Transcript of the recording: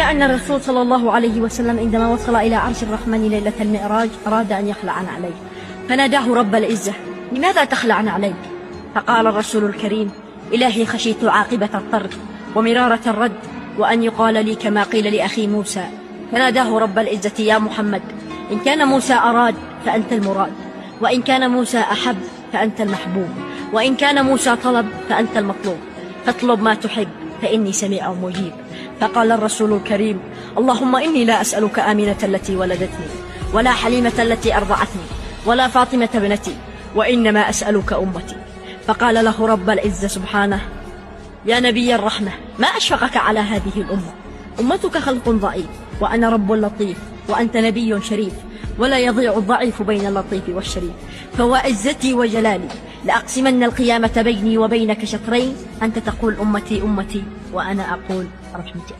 أن الرسول صلى الله عليه وسلم عندما وصل إلى عرش الرحمن ليلة المعراج أراد أن يخلع عليه، فناداه رب العزة: لماذا تخلع عليك؟ فقال الرسول الكريم: إلهي خشيت عاقبة الطرد ومرارة الرد، وأن يقال لي كما قيل لأخي موسى. فناداه رب العزة: يا محمد، إن كان موسى أراد فأنت المراد، وإن كان موسى أحب فأنت المحبوب، وإن كان موسى طلب فأنت المطلوب، فاطلب ما تحب فإني سميع مجيب. فقال الرسول الكريم: اللهم إني لا أسألك آمنة التي ولدتني، ولا حليمة التي أرضعتني، ولا فاطمة ابنتي، وإنما أسألك أمتي. فقال له رب العزة سبحانه: يا نبي الرحمة، ما أشفقك على هذه الأمة؟ أمتك خلق ضعيف، وأنا رب لطيف، وأنت نبي شريف، ولا يضيع الضعيف بين اللطيف والشريف. فوعزتي وجلالي لأقسمن القيامة بيني وبينك شطرين، أنت تقول أمتي أمتي، وأنا أقول رحمتي.